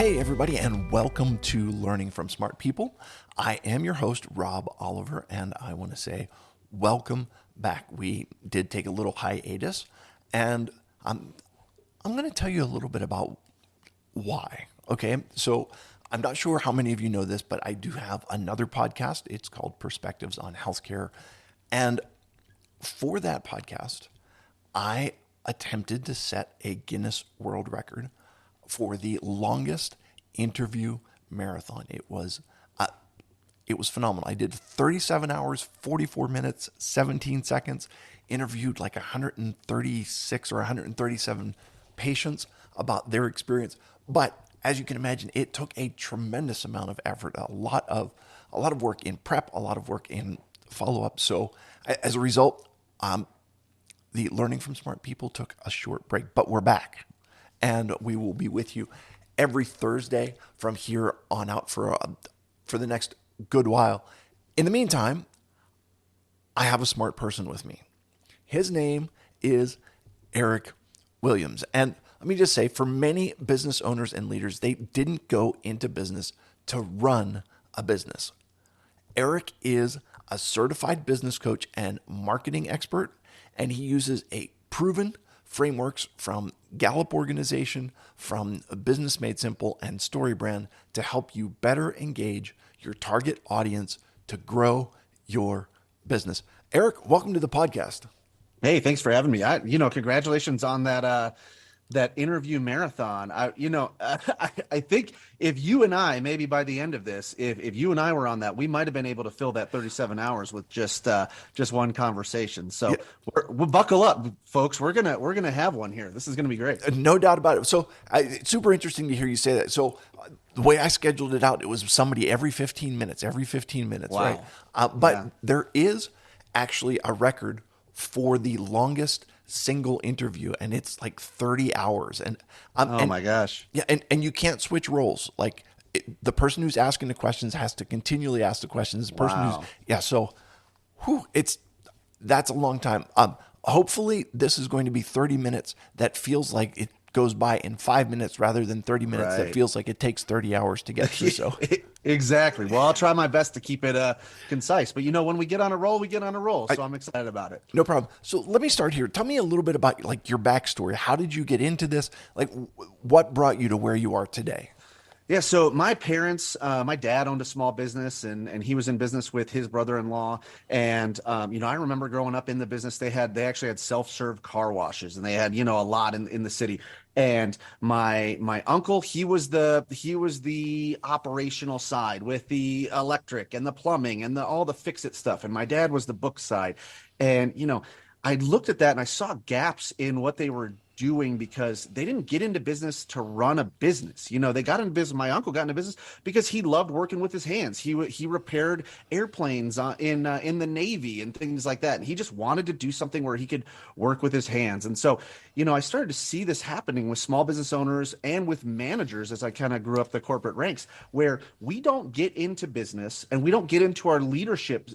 Hey, everybody, and welcome to Learning from Smart People. I am your host, Rob Oliver, and I want to say welcome back. We did take a little hiatus, and I'm going to tell you a little bit about why. Okay, so I'm not sure how many of you know this, but I do have another podcast. It's called Perspectives on Healthcare. And for that podcast, I attempted to set a Guinness World Record for the longest interview marathon. It was phenomenal. I did 37 hours, 44 minutes, 17 seconds, interviewed like 136 or 137 patients about their experience. But as you can imagine, it took a tremendous amount of effort, a lot of work in prep, a lot of work in follow up. So as a result, the Learning from Smart People took a short break, but we're back, and we will be with you every Thursday from here on out for the next good while. In the meantime, I have a smart person with me. His name is Eric Williams. And let me just say, for many business owners and leaders, they didn't go into business to run a business. Eric is a certified business coach and marketing expert, and he uses a proven frameworks from Gallup organization, from Business Made Simple and StoryBrand to help you better engage your target audience to grow your business. Eric, welcome to the podcast. Hey, thanks for having me. Congratulations on that interview marathon. I think if you and I, maybe by the end of this, if you and I were on that, we might have been able to fill that 37 hours with just one conversation. So we'll buckle up, folks. We're gonna have one here. This is gonna be great. No doubt about it. So it's super interesting to hear you say that. So the way I scheduled it out, it was somebody every 15 minutes, Wow. right? But there is actually a record for the longest single interview, and it's like 30 hours. And My gosh. yeah, and you can't switch roles. Like the person who's asking the questions has to continually ask the questions. The person Wow. so that's a long time. Hopefully this is going to be 30 minutes that feels like it goes by in 5 minutes rather than 30 minutes that Right. feels like it takes 30 hours to get through. So Exactly. Well, I'll try my best to keep it concise. But when we get on a roll, we get on a roll. So I'm excited about it. no problem. So let me start here. Tell me a little bit about like your backstory. How did you get into this? Like what brought you to where you are today? Yeah, so my parents, my dad owned a small business, and he was in business with his brother-in-law. And I remember growing up in the business. They actually had self-serve car washes, and they had a lot in the city. And my uncle, he was the operational side with the electric and the plumbing and all the fix-it stuff. And my dad was the book side. And I looked at that and I saw gaps in what they were doing because they didn't get into business to run a business. They got into business. My uncle got into business because he loved working with his hands. He repaired airplanes in the Navy and things like that. And he just wanted to do something where he could work with his hands. And so, I started to see this happening with small business owners and with managers as I kind of grew up the corporate ranks, where we don't get into business and we don't get into our leadership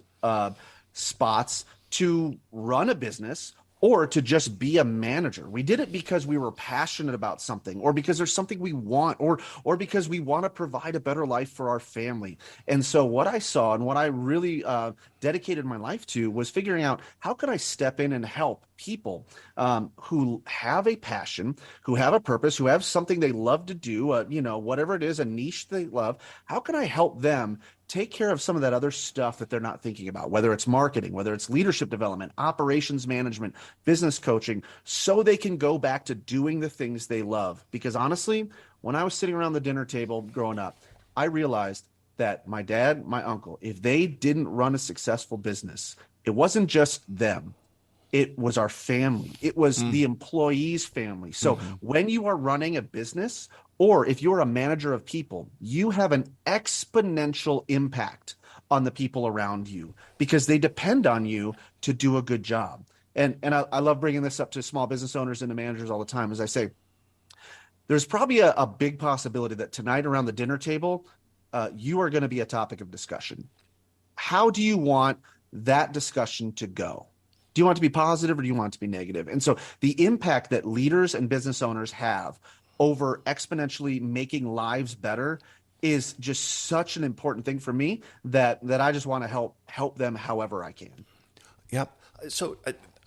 spots to run a business or to just be a manager. We did it because we were passionate about something, or because there's something we want, or because we want to provide a better life for our family. And so what I saw and what I really dedicated my life to was figuring out how can I step in and help people who have a passion, who have a purpose, who have something they love to do, whatever it is, a niche they love. How can I help them take care of some of that other stuff that they're not thinking about, whether it's marketing, whether it's leadership development, operations management, business coaching, so they can go back to doing the things they love? Because honestly, when I was sitting around the dinner table growing up, I realized that my dad, my uncle, if they didn't run a successful business, it wasn't just them. It was our family. It was the employee's family. So when you are running a business, or if you're a manager of people, you have an exponential impact on the people around you because they depend on you to do a good job. And I love bringing this up to small business owners and to managers all the time. As I say, there's probably a big possibility that tonight around the dinner table, you are going to be a topic of discussion. How do you want that discussion to go? Do you want it to be positive or do you want it to be negative? And so the impact that leaders and business owners have over exponentially making lives better is just such an important thing for me that I just want to help them however I can. Yep. So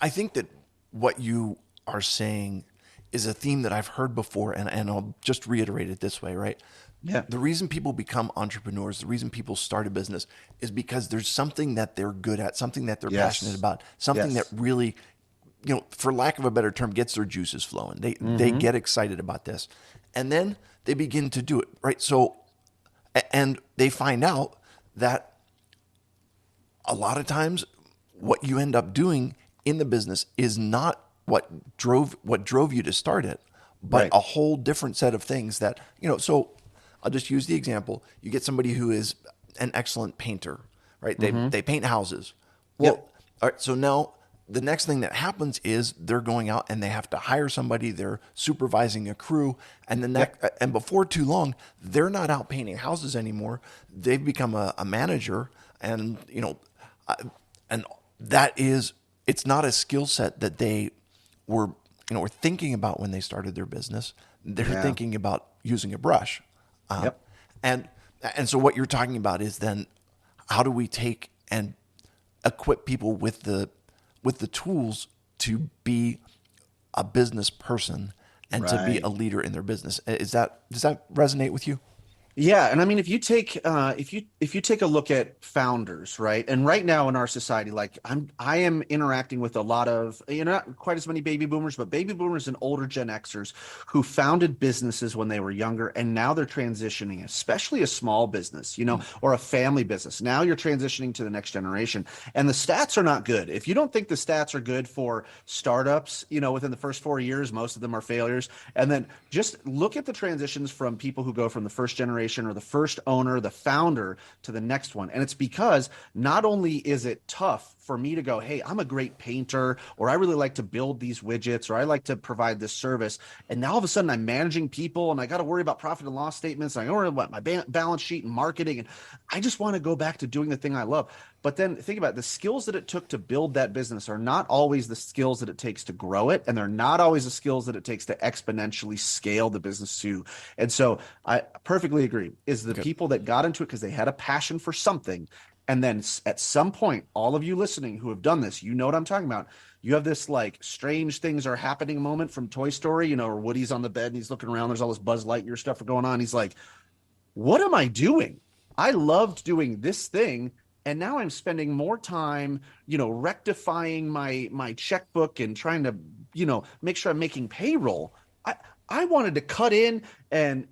I think that what you are saying is a theme that I've heard before, and I'll just reiterate it this way, right? Yeah. The reason people become entrepreneurs, the reason people start a business is because there's something that they're good at, something that they're passionate Yes. about, something that Yes. really, for lack of a better term, gets their juices flowing. They Mm-hmm. get excited about this. And then they begin to do it, right? So, and they find out that a lot of times what you end up doing in the business is not what drove you to start it, but Right. a whole different set of things that, so I'll just use the example. You get somebody who is an excellent painter, right? They Mm-hmm. they paint houses. Yep. Well, all right, so now the next thing that happens is they're going out and they have to hire somebody, they're supervising a crew, and then Yep. and before too long, they're not out painting houses anymore. They've become a manager, and and that is, it's not a skill set that they were were thinking about when they started their business. They're Yeah. thinking about using a brush. um, Yep. and and so what you're talking about is then how do we take and equip people with the tools to be a business person and to be Right. a leader in their business. Does that resonate with you? Yeah, and I mean, if you take a look at founders, right, and right now in our society, like I am interacting with a lot of, not quite as many baby boomers, but baby boomers and older Gen Xers who founded businesses when they were younger, and now they're transitioning, especially a small business, or a family business. Now you're transitioning to the next generation, and the stats are not good. If you don't think the stats are good for startups, within the first 4 years, most of them are failures, and then just look at the transitions from people who go from the first generation or the first owner, the founder, to the next one. And it's because not only is it tough for me to go, hey, I'm a great painter, or I really like to build these widgets, or I like to provide this service. And now all of a sudden I'm managing people and I got to worry about profit and loss statements. And I got to worry about my balance sheet and marketing. And I just want to go back to doing the thing I love. But then think about it, the skills that it took to build that business are not always the skills that it takes to grow it. And they're not always the skills that it takes to exponentially scale the business too. And so I perfectly agree. Is the Okay. people that got into it because they had a passion for something. And then at some point, all of you listening who have done this, you know what I'm talking about. You have this like strange things are happening moment from Toy Story, or Woody's on the bed and he's looking around. There's all this Buzz Lightyear stuff going on. He's like, what am I doing? I loved doing this thing, and now I'm spending more time, rectifying my checkbook and trying to, make sure I'm making payroll. I wanted to cut in and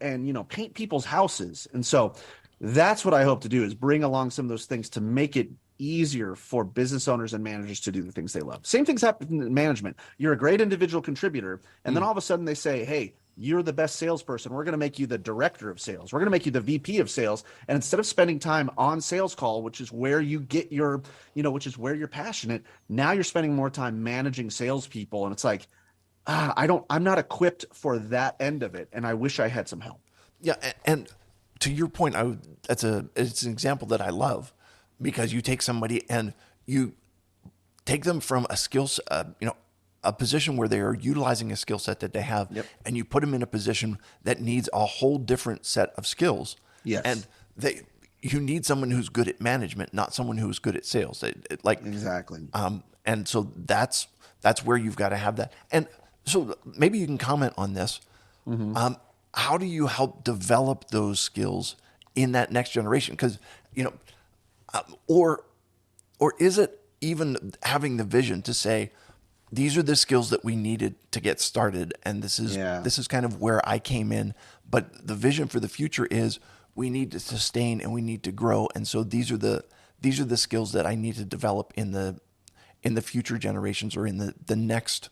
paint people's houses. And so that's what I hope to do, is bring along some of those things to make it easier for business owners and managers to do the things they love. Same things happen in management. You're a great individual contributor, and then all of a sudden they say, hey, you're the best salesperson. We're going to make you the director of sales. We're going to make you the VP of sales. And instead of spending time on sales call, which is where you get your, which is where you're passionate, now you're spending more time managing salespeople. And it's like, I'm not equipped for that end of it. And I wish I had some help. Yeah, and to your point, it's an example that I love, because you take somebody and you take them from a skills, a position where they are utilizing a skill set that they have, Yep. and you put them in a position that needs a whole different set of skills. And Yes, you need someone who's good at management, not someone who's good at sales. exactly. And so that's where you've got to have that. And so maybe you can comment on this. Mm-hmm. How do you help develop those skills in that next generation? Because or is it even having the vision to say, these are the skills that we needed to get started, and Yeah. this is kind of where I came in, but the vision for the future is we need to sustain and we need to grow, and so these are the skills that I need to develop in the future generations, or in the next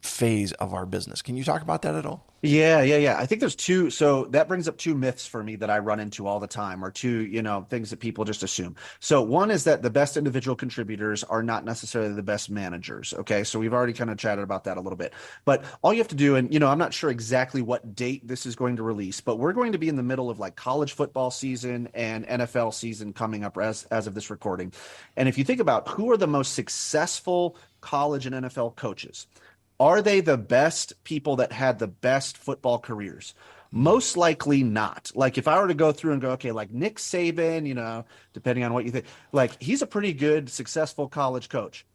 phase of our business. Can you talk about that at all? Yeah. I think there's two. So that brings up two myths for me that I run into all the time, or two, things that people just assume. So one is that the best individual contributors are not necessarily the best managers. Okay. So we've already kind of chatted about that a little bit, but all you have to do, and, I'm not sure exactly what date this is going to release, but we're going to be in the middle of like college football season and NFL season coming up as of this recording. And if you think about who are the most successful college and NFL coaches, Are they the best people that had the best football careers? Mm. Most likely not. Like if I were to go through and go, okay, like Nick Saban, depending on what you think, like he's a pretty good, successful college coach.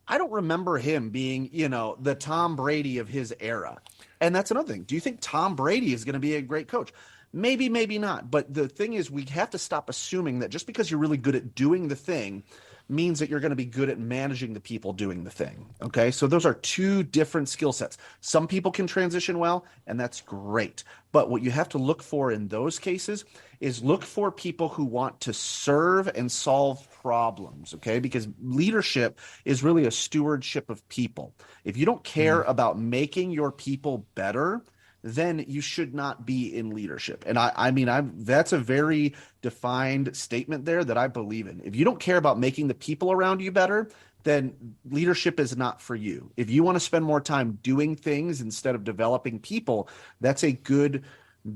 I don't remember him being, the Tom Brady of his era. And that's another thing. Do you think Tom Brady is going to be a great coach? Maybe, maybe not. But the thing is, we have to stop assuming that just because you're really good at doing the thing means that you're going to be good at managing the people doing the thing. Okay. So those are two different skill sets. Some people can transition well, and that's great. But what you have to look for in those cases is look for people who want to serve and solve problems. Okay. Because leadership is really a stewardship of people. If you don't care Mm. about making your people better, then you should not be in leadership. And I mean, that's a very defined statement there that I believe in. If you don't care about making the people around you better, then leadership is not for you. If you want to spend more time doing things instead of developing people, that's a good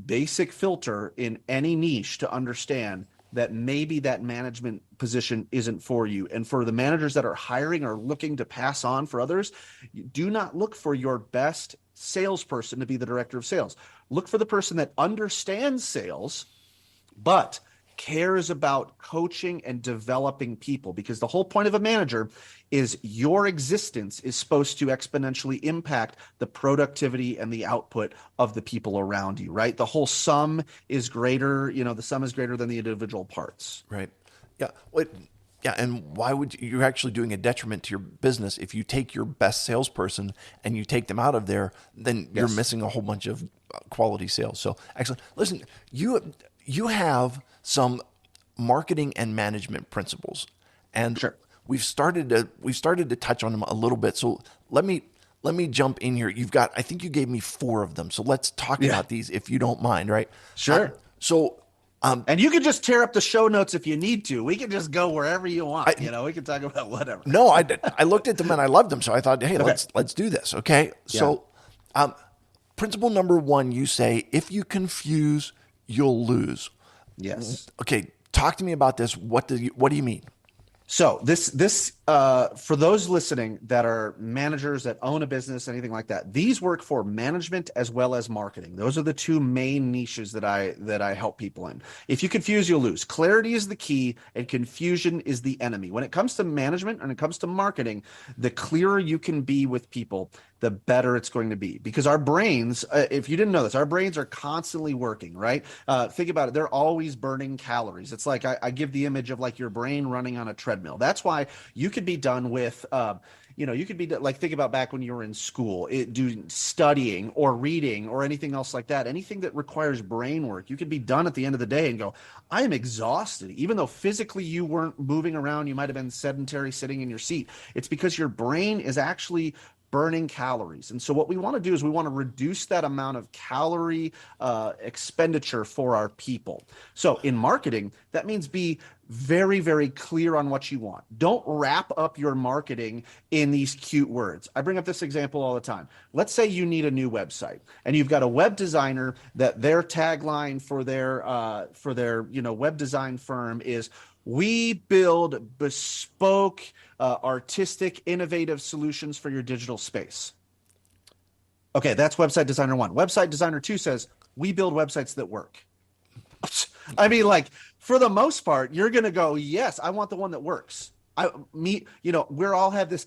basic filter in any niche to understand that maybe that management position isn't for you. And for the managers that are hiring or looking to pass on for others, do not look for your best salesperson to be the director of sales. Look for the person that understands sales, but cares about coaching and developing people, because the whole point of a manager is your existence is supposed to exponentially impact the productivity and the output of the people around you, right? The whole sum is greater, the sum is greater than the individual parts. Right. Yeah. Yeah. And why would you're actually doing a detriment to your business if you take your best salesperson and you take them out of there? Then you're Yes. missing a whole bunch of quality sales. So excellent. Listen, you have some marketing and management principles, and Sure. we've started to touch on them a little bit. So let me jump in here. I think you gave me four of them. So let's talk Yeah. about these if you don't mind. Right. Sure. So And you can just tear up the show notes if you need to. We can just go wherever you want. I, We can talk about whatever. No, I looked at them and I loved them. So I thought, hey, Okay. let's do this. Okay. Yeah. So, principle number one, you say if you confuse, you'll lose. Yes. Okay, talk to me about this. What do you mean? So this for those listening that are managers that own a business, anything like that, these work for management as well as marketing. Those are the two main niches that I help people in. If you confuse, you'll lose. Clarity is the key, and confusion is the enemy. When it comes to management and it comes to marketing, the clearer you can be with people, the better it's going to be. Because our brains, if you didn't know this, our brains are constantly working, right? Think about it. They're always burning calories. It's like I give the image of like your brain running on a treadmill. That's why you could be done with, you could be like, think about back when you were in school, doing studying or reading or anything else like that. Anything that requires brain work, you could be done at the end of the day and go, I am exhausted. Even though physically you weren't moving around, you might have been sedentary sitting in your seat. It's because your brain is actually burning calories. And so what we want to do is we want to reduce that amount of calorie expenditure for our people. So in marketing, that means be very, very clear on what you want. Don't wrap up your marketing in these cute words. I bring up this example all the time. Let's say you need a new website and you've got a web designer that their tagline for their web design firm is, we build bespoke, artistic, innovative solutions for your digital space. Okay, that's website designer one. Website designer two says, we build websites that work. I mean, like, for the most part, you're going to go, yes, I want the one that works. We all have this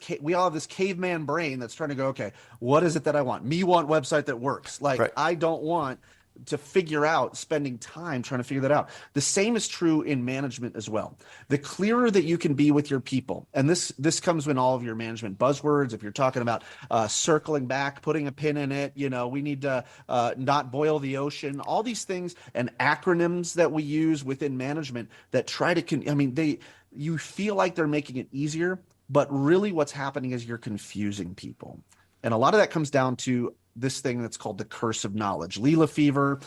caveman brain that's trying to go, okay, what is it that I want? Me want website that works. Like, Right. I don't want to figure out, spending time trying to figure that out. The same is true in management as well. The clearer that you can be with your people, and this comes in all of your management buzzwords. If you're talking about circling back, putting a pin in it, we need to not boil the ocean, all these things and acronyms that we use within management that try to, you feel like they're making it easier, but really what's happening is you're confusing people. And a lot of that comes down to this thing that's called the curse of knowledge. Lee Lefevre,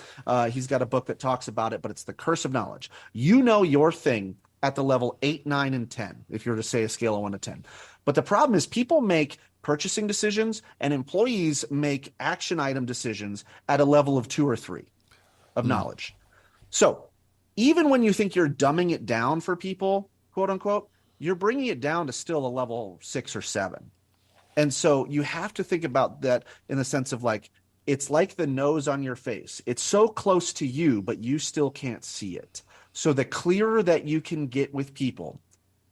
he's got a book that talks about it, but it's the curse of knowledge. You know your thing at the level 8, 9, and 10, if you were to say a scale of 1 to 10. But the problem is people make purchasing decisions and employees make action item decisions at a level of 2 or 3 of knowledge. So even when you think you're dumbing it down for people, quote unquote, you're bringing it down to still a level 6 or 7. And so you have to think about that in the sense of like, it's like the nose on your face. It's so close to you, but you still can't see it. So the clearer that you can get with people,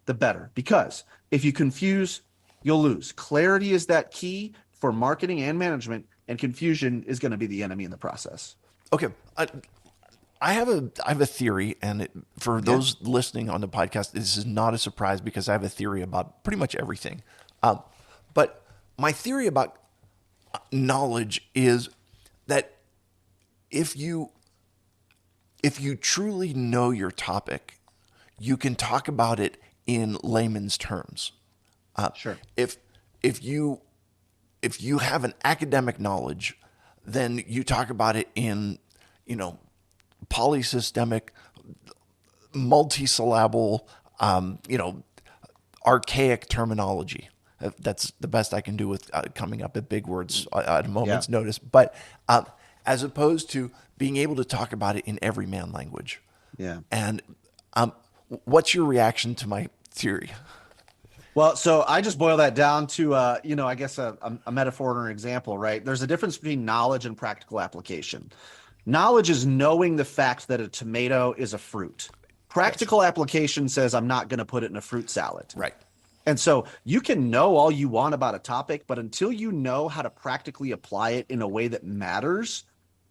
the better. Because if you confuse, you'll lose. Clarity is that key for marketing and management, and confusion is going to be the enemy in the process. Okay. I have a theory, and for Yeah. those listening on the podcast, this is not a surprise because I have a theory about pretty much everything. But my theory about knowledge is that if you truly know your topic, you can talk about it in layman's terms. Sure. If if you have an academic knowledge, then you talk about it in, you know, polysystemic, multisyllable, you know, archaic terminology. That's the best I can do with coming up with big words at a Yeah. moment's notice. But as opposed to being able to talk about it in everyman language. Yeah. And um, what's your reaction to my theory? Well, so I just boil that down to, I guess a metaphor or an example, right? There's a difference between knowledge and practical application. Knowledge is knowing the fact that a tomato is a fruit. Yes. Practical application says I'm not going to put it in a fruit salad. Right. And so you can know all you want about a topic, but until you know how to practically apply it in a way that matters,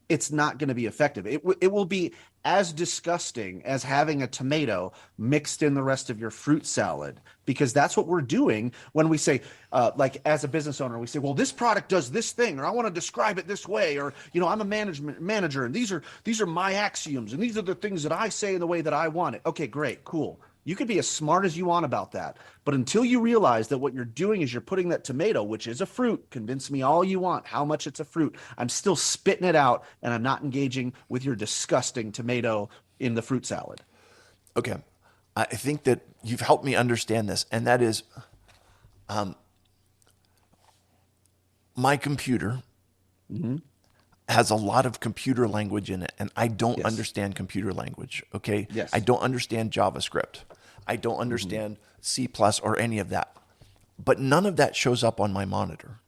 it's not going to be effective. It will be as disgusting as having a tomato mixed in the rest of your fruit salad, because that's what we're doing when we say, like as a business owner, we say, well, this product does this thing, or I want to describe it this way, or I'm a management manager, and these are my axioms, and these are the things that I say in the way that I want it. Okay, great, cool. You could be as smart as you want about that. But until you realize that what you're doing is you're putting that tomato, which is a fruit, convince me all you want how much it's a fruit, I'm still spitting it out, and I'm not engaging with your disgusting tomato in the fruit salad. Okay. I think that you've helped me understand this, and that is my computer Mm-hmm. has a lot of computer language in it, and I don't Yes. understand computer language. Okay. I Yes. don't understand JavaScript. I don't Mm-hmm. understand C plus or any of that. But none of that shows up on my monitor.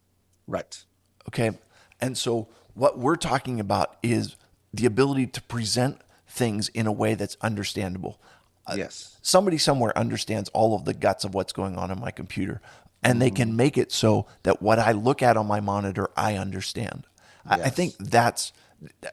Right. Okay. And so what we're talking about is the ability to present things in a way that's understandable. Yes. Somebody somewhere understands all of the guts of what's going on my computer, and they Mm-hmm. can make it so that what I look at on my monitor, I understand. I think Yes. that's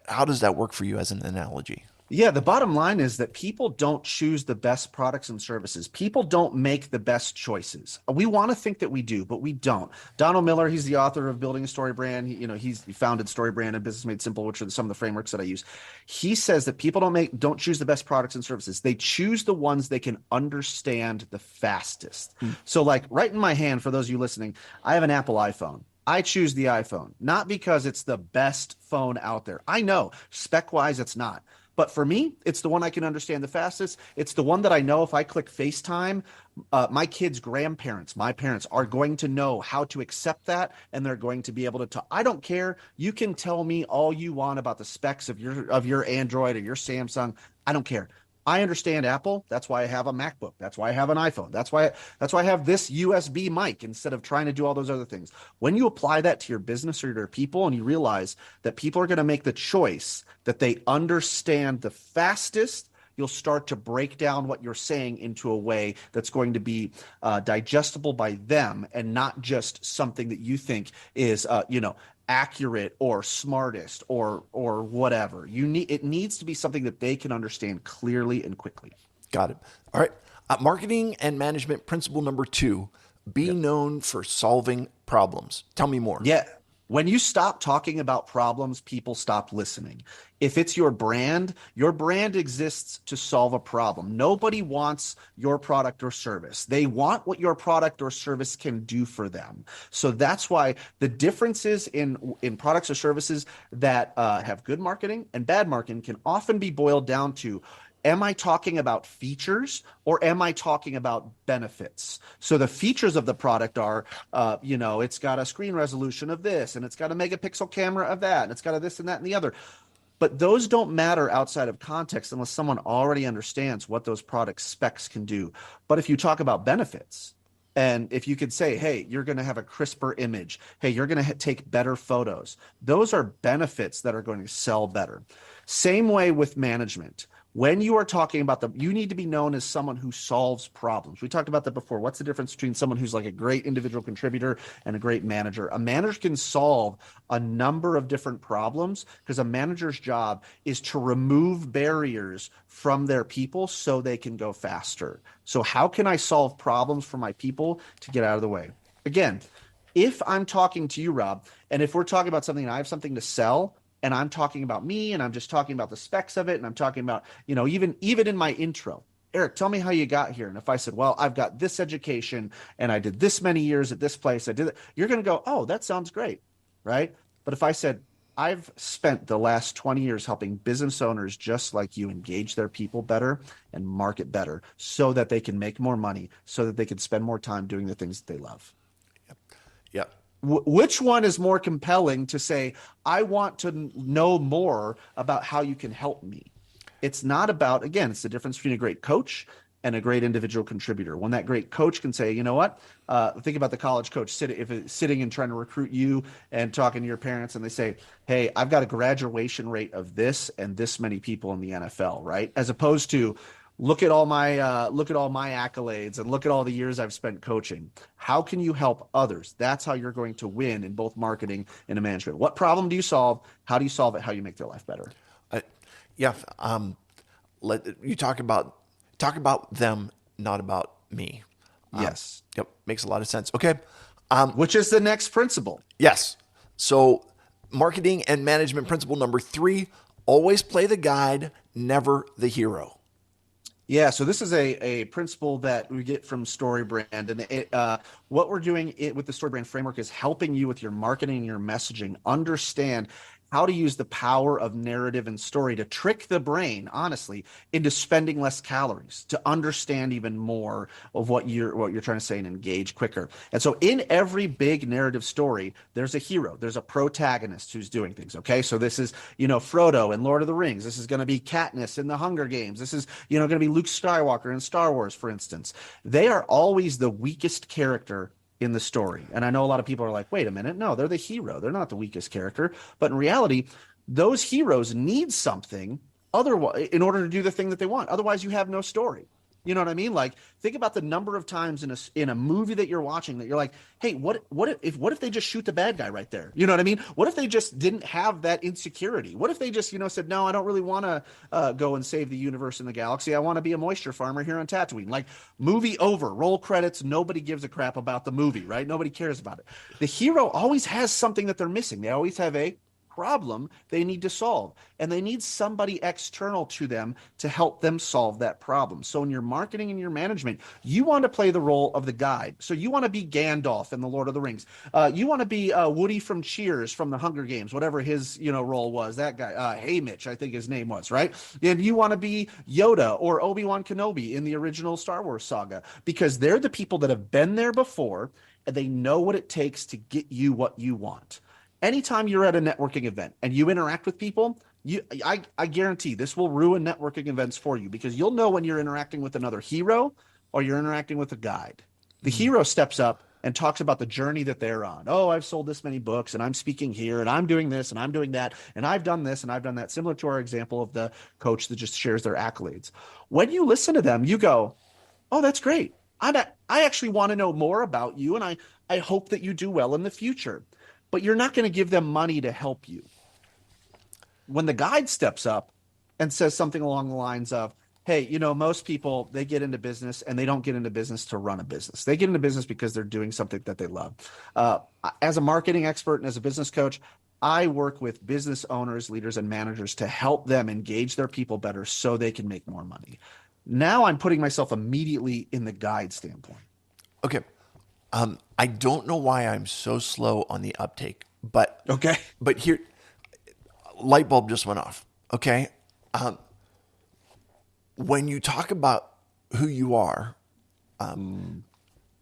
how does that work for you as an analogy? Yeah, the bottom line is that people don't choose the best products and services. People don't make the best choices. We want to think that we do, but we don't. Donald Miller, he's the author of Building a Story Brand. He founded Story Brand and Business Made Simple, which are some of the frameworks that I use. He says that people don't choose the best products and services. They choose the ones they can understand the fastest. So, like right in my hand, for those of you listening, I have an Apple iPhone. I choose the iPhone, not because it's the best phone out there. I know spec wise, it's not. But for me, it's the one I can understand the fastest. It's the one that I know if I click FaceTime, my kids' grandparents, my parents are going to know how to accept that, and they're going to be able to talk. I don't care. You can tell me all you want about the specs of your Android or your Samsung. I don't care. I understand Apple. That's why I have a MacBook. That's why I have an iPhone. That's why I have this USB mic instead of trying to do all those other things. When you apply that to your business or your people, and you realize that people are going to make the choice that they understand the fastest, you'll start to break down what you're saying into a way that's going to be digestible by them, and not just something that you think is, accurate or smartest or whatever. It needs to be something that they can understand clearly and quickly. Got it. All right. Marketing and management principle number 2: be Yep. known for solving problems. Tell me more. Yeah. When you stop talking about problems, people stop listening. If it's your brand exists to solve a problem. Nobody wants your product or service. They want what your product or service can do for them. So that's why the differences in products or services that have good marketing and bad marketing can often be boiled down to, am I talking about features or am I talking about benefits? So the features of the product are, it's got a screen resolution of this, and it's got a megapixel camera of that, and it's got a this and that and the other. But those don't matter outside of context unless someone already understands what those product specs can do. But if you talk about benefits, And if you could say, hey, you're going to have a crisper image, hey, you're going to take better photos, those are benefits that are going to sell better. Same way with management. When you are talking about you need to be known as someone who solves problems. We talked about that before. What's the difference between someone who's like a great individual contributor and a great manager? A manager can solve a number of different problems because a manager's job is to remove barriers from their people so they can go faster. So how can I solve problems for my people to get out of the way? Again, if I'm talking to you, Rob, and if we're talking about something and I have something to sell, and I'm talking about me and I'm just talking about the specs of it, and I'm talking about, even in my intro, Eric, tell me how you got here. And if I said, well, I've got this education and I did this many years at this place, I did it, you're going to go, oh, that sounds great, right? But if I said, I've spent the last 20 years helping business owners just like you engage their people better and market better so that they can make more money, so that they can spend more time doing the things that they love. Yep. Yep. Which one is more compelling to say, I want to know more about how you can help me? It's not about, again, it's the difference between a great coach and a great individual contributor. When that great coach can say, you know what, think about the college coach sitting and trying to recruit you and talking to your parents, and they say, hey, I've got a graduation rate of this and this many people in the NFL, right? As opposed to, look at all my accolades and look at all the years I've spent coaching. How can you help others? That's how you're going to win in both marketing and in management. What problem do you solve? How do you solve it? How do you make their life better? Yeah. Let you talk about them, not about me. Yes. Yep. Makes a lot of sense. Okay. Which is the next principle. Yes. So marketing and management principle number 3, always play the guide, never the hero. Yeah, so this is a principle that we get from StoryBrand, and what we're doing with the StoryBrand framework is helping you with your marketing and your messaging understand how to use the power of narrative and story to trick the brain, honestly, into spending less calories, to understand even more of what you're trying to say and engage quicker. And so in every big narrative story, there's a hero, there's a protagonist who's doing things, okay? So this is, Frodo in Lord of the Rings. This is going to be Katniss in the Hunger Games. This is, going to be Luke Skywalker in Star Wars, for instance. They are always the weakest character in the story. And I know a lot of people are like, wait a minute, no, they're the hero. They're not the weakest character. But in reality, those heroes need something otherwise in order to do the thing that they want. Otherwise, you have no story. You know what I mean? Like, think about the number of times in a movie that you're watching that you're like, hey, what if they just shoot the bad guy right there? You know what I mean? What if they just didn't have that insecurity? What if they just, said, no, I don't really want to go and save the universe and the galaxy. I want to be a moisture farmer here on Tatooine. Like, movie over, roll credits. Nobody gives a crap about the movie, right? Nobody cares about it. The hero always has something that they're missing. They always have a problem they need to solve, and they need somebody external to them to help them solve that problem. So in your marketing and your management, you want to play the role of the guide. So you want to be Gandalf in the Lord of the Rings. You want to be Woody from Cheers from the Hunger Games, whatever his role was. That guy, Haymitch, I think his name was, right? And you want to be Yoda or Obi-Wan Kenobi in the original Star Wars saga, because they're the people that have been there before and they know what it takes to get you what you want. Anytime you're at a networking event and you interact with people, I guarantee this will ruin networking events for you, because you'll know when you're interacting with another hero or you're interacting with a guide. The hero steps up and talks about the journey that they're on. Oh, I've sold this many books and I'm speaking here and I'm doing this and I'm doing that and I've done this and I've done that. Similar to our example of the coach that just shares their accolades. When you listen to them, you go, oh, that's great. I actually want to know more about you, and I hope that you do well in the future. But you're not going to give them money to help you. When the guide steps up and says something along the lines of, hey, most people, they get into business and they don't get into business to run a business. They get into business because they're doing something that they love. As a marketing expert and as a business coach, I work with business owners, leaders, and managers to help them engage their people better so they can make more money. Now I'm putting myself immediately in the guide standpoint. Okay. I don't know why I'm so slow on the uptake, but okay. But here, light bulb just went off. Okay. When you talk about who you are,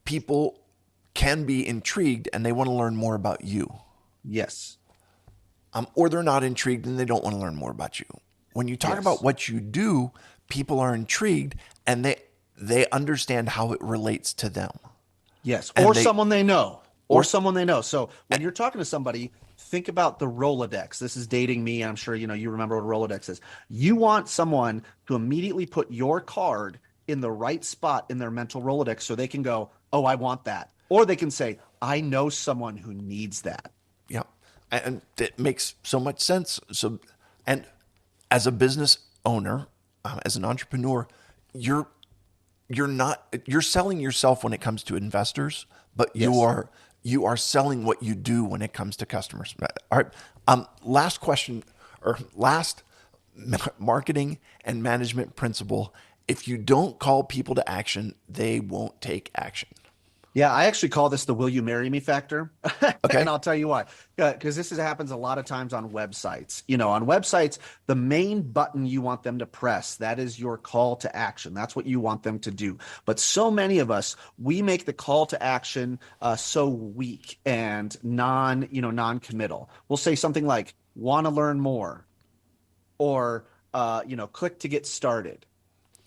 people can be intrigued and they want to learn more about you. Yes. Or they're not intrigued and they don't want to learn more about you. When you talk about what you do, people are intrigued and they understand how it relates to them. Yes, and or they someone they know, or or someone they know. So when you're talking to somebody, think about the Rolodex. This is dating me. I'm sure you remember what a Rolodex is. You want someone to immediately put your card in the right spot in their mental Rolodex so they can go, "Oh, I want that." Or they can say, "I know someone who needs that." yeah, and it makes so much sense. So, and as a business owner, as an entrepreneur, you're you're selling yourself when it comes to investors, but Yes. you are selling what you do when it comes to customers. All right. Last question, or last marketing and management principle: if you don't call people to action, they won't take action. Yeah, I actually call this the "Will you marry me" factor, and Okay. I'll tell you why. Because happens a lot of times on websites. On websites, the main button you want them to press, that is your call to action. That's what you want them to do. But so many of us, we make the call to action so weak and non-committal. We'll say something like, "Want to learn more," or "click to get started."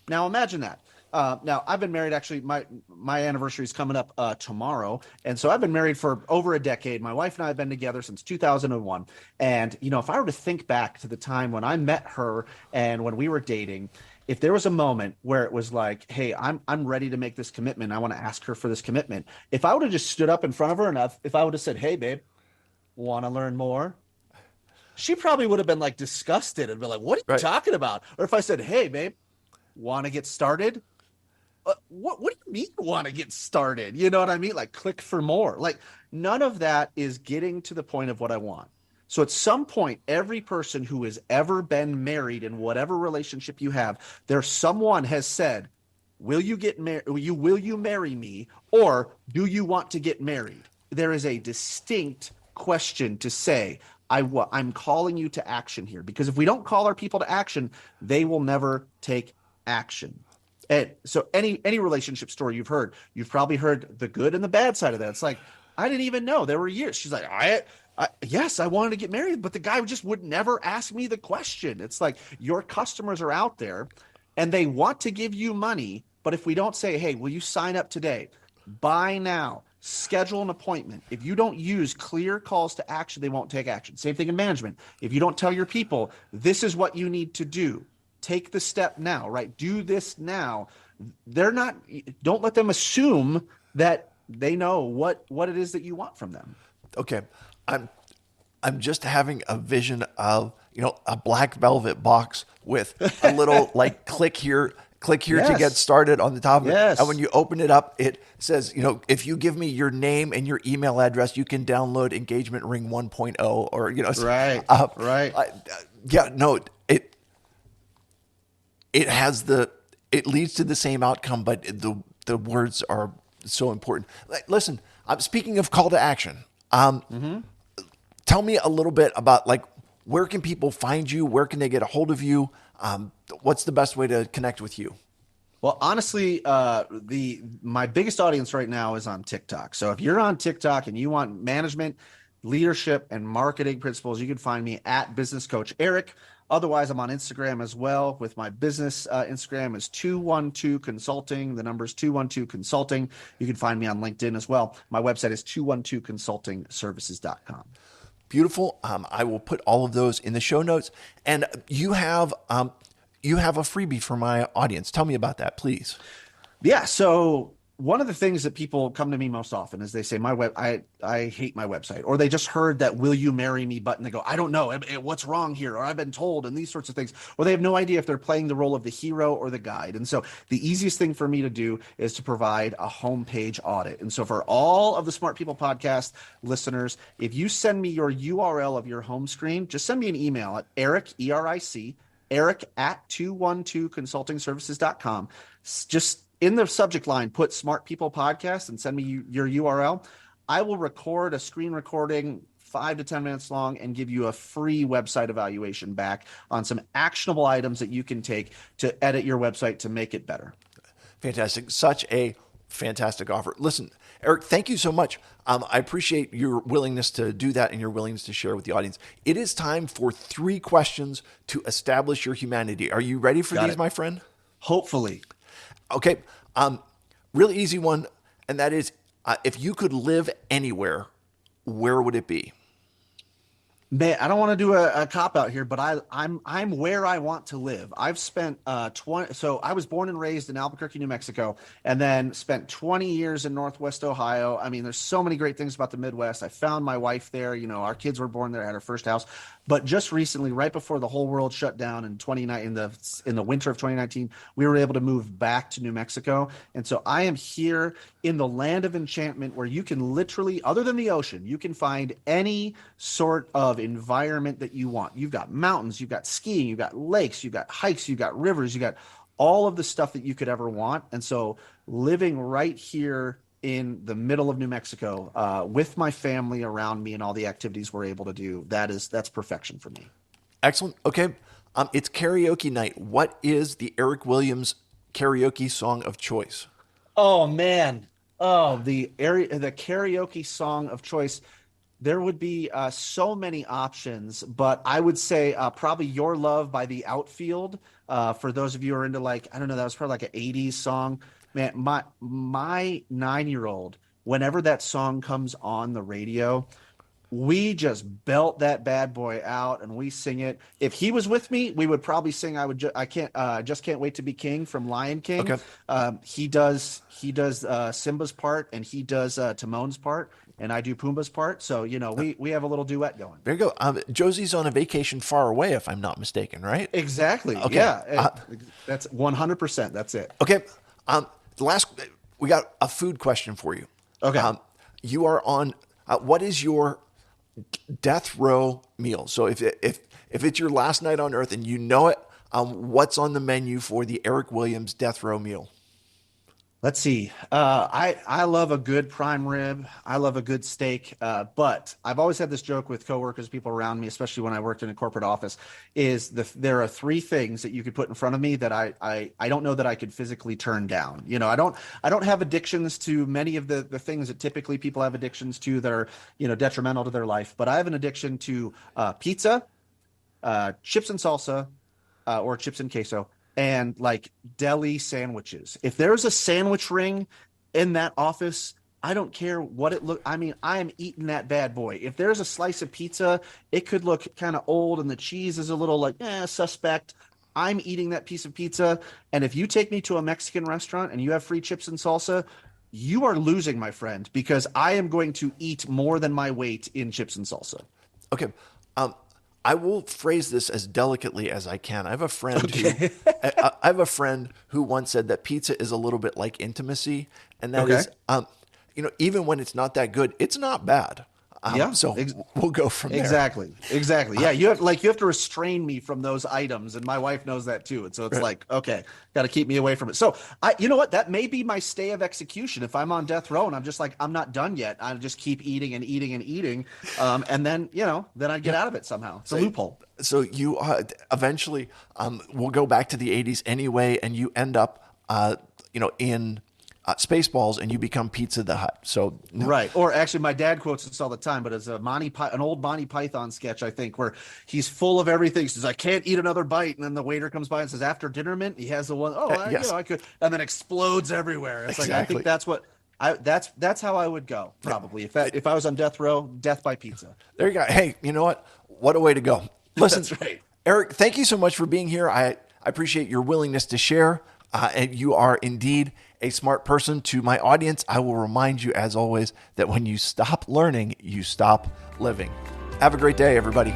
Now imagine that. Now I've been married. Actually, my anniversary is coming up tomorrow, and so I've been married for over a decade. My wife and I have been together since 2001. And if I were to think back to the time when I met her and when we were dating, if there was a moment where it was like, "Hey, I'm ready to make this commitment. I want to ask her for this commitment." If I would have just stood up in front of her, and if I would have said, "Hey, babe, want to learn more?" She probably would have been like disgusted and been like, "What are you Right. talking about?" Or if I said, "Hey, babe, want to get started?" What do you mean want to get started? You know what I mean? Like click for more. Like none of that is getting to the point of what I want. So at some point, every person who has ever been married in whatever relationship you have, there's someone has said, "Will you get married? Will you marry me?" Or "Do you want to get married?" There is a distinct question to say. I'm calling you to action here, because if we don't call our people to action, they will never take action. And so any relationship story you've probably heard the good and the bad side of that. It's like, "I didn't even know there were years." She's like, yes, I wanted to get married, but the guy just would never ask me the question. It's like your customers are out there and they want to give you money, but if we don't say, "Hey, will you sign up today? Buy now. Schedule an appointment." If you don't use clear calls to action, they won't take action. Same thing in management. If you don't tell your people, "This is what you need to do. Take the step now," right? Do this now. They're not, don't let them assume that they know what it is that you want from them. Okay. I'm I'm just having a vision of, a black velvet box with a little like click here to get Yes. started on the top of it. And when Yes. you open it up, it says, if you give me your name and your email address, you can download Engagement Ring 1.0 or, Right. uh, Right. I, yeah, no, it has it leads to the same outcome, but the words are so important. Like, listen, I'm speaking of call to action. Mm-hmm. Tell me a little bit about, like, where can people find you? Where can they get a hold of you? What's the best way to connect with you? Well, honestly, the my biggest audience right now is on TikTok. So if you're on TikTok and you want management, leadership, and marketing principles, you can find me at Business Coach Eric. Otherwise, I'm on Instagram as well with my business Instagram is 212 Consulting. The number is 212 Consulting. You can find me on LinkedIn as well. My website is 212consultingservices.com. Beautiful. I will put all of those in the show notes. And you have a freebie for my audience. Tell me about that, please. Yeah. So one of the things that people come to me most often is they say, I hate my website, or they just heard that "Will you marry me" button. They go, "I don't know what's wrong here," or "I've been told," and these sorts of things, or they have no idea if they're playing the role of the hero or the guide. And so the easiest thing for me to do is to provide a homepage audit. And so for all of the Smart People Podcast listeners, if you send me your URL of your home screen, just send me an email at Eric, ERIC, Eric at 212consultingservices.com. Just in the subject line, put "Smart People Podcast" and send me your URL. I will record a screen recording 5 to 10 minutes long and give you a free website evaluation back on some actionable items that you can take to edit your website to make it better. Fantastic. Such a fantastic offer. Listen, Eric, thank you so much. I appreciate your willingness to do that and your willingness to share with the audience. It is time for 3 questions to establish your humanity. Are you ready for Got these, it. my friend? Hopefully. Okay. Really easy one. And that is, If you could live anywhere, where would it be? Man, I don't want to do a cop out here, but I'm where I want to live. I've spent 20, so I was born and raised in Albuquerque, New Mexico, and then spent 20 years in Northwest Ohio. I mean, there's so many great things about the Midwest. I found my wife there. You know, our kids were born there, had our first house. But just recently, right before the whole world shut down in 29 in the winter of 2019, we were able to move back to New Mexico. And so I am here in the land of enchantment, where you can literally, other than the ocean, you can find any sort of environment that you want. You've got mountains, you've got skiing, you've got lakes, you've got hikes, you've got rivers, you got all of the stuff that you could ever want. And so living right here in the middle of New Mexico, with my family around me and all the activities we're able to do, that's perfection for me. Excellent. Okay. It's karaoke night. What is the Eric Williams karaoke song of choice? Oh man. Oh, the karaoke song of choice. There would be so many options, but I would say probably "Your Love" by The Outfield. For those of you who are into, like, I don't know, that was probably like an '80s song. Man, my 9-year-old, whenever that song comes on the radio, we just belt that bad boy out and we sing it. If he was with me, we would probably sing I just can't wait to be king from Lion King. Okay. He does Simba's part, and he does Timon's part, and I do Pumbaa's part. So, you know, we have a little duet going. There you go. Josie's on a vacation far away, if I'm not mistaken, right? Exactly. Okay. Yeah. That's 100%. That's it. Okay. We got a food question for you. Okay. You are on. What is your death row meal? So if it's your last night on Earth and you know it, what's on the menu for the Eric Williams death row meal? Let's see. I love a good prime rib. I love a good steak. But I've always had this joke with coworkers, people around me, especially when I worked in a corporate office, there are three things that you could put in front of me that I don't know that I could physically turn down. You know, I don't have addictions to many of the things that typically people have addictions to that are, you know, detrimental to their life. But I have an addiction to pizza, chips and salsa, or chips and queso, and like deli sandwiches. If there's a sandwich ring in that office, I don't care what it look. I mean, I am eating that bad boy. If there's a slice of pizza, it could look kind of old and the cheese is a little like suspect. I'm eating that piece of pizza. And if you take me to a Mexican restaurant and you have free chips and salsa, you are losing, my friend, because I am going to eat more than my weight in chips and salsa. Okay. I will phrase this as delicately as I can. I have a friend I have a friend who once said that pizza is a little bit like intimacy, and that is, you know, even when it's not that good, it's not bad. So we'll go from there. Exactly. Yeah, you have to restrain me from those items, and my wife knows that too. And so it's like, okay, got to keep me away from it. So you know what? That may be my stay of execution. If I'm on death row and I'm just like, I'm not done yet, I just keep eating and eating and eating, and then then I'd get out of it somehow. It's a loophole. So you eventually we'll go back to the '80s anyway, and you end up in Spaceballs, and you become Pizza the Hut. So right. Or actually, my dad quotes this all the time, but it's an old Monty Python sketch, I think, where he's full of everything. He says, "I can't eat another bite," and then the waiter comes by and says, "After dinner mint," he has the one. Yes. I could, and then explodes everywhere. It's exactly. Like, I think that's what that's how I would go probably if I was on death row, death by pizza. There you go. Hey, you know what? What a way to go. Listen, that's right. Eric, thank you so much for being here. I appreciate your willingness to share, and you are indeed a smart person. To my audience, I will remind you, as always, that when you stop learning, you stop living. Have a great day, everybody.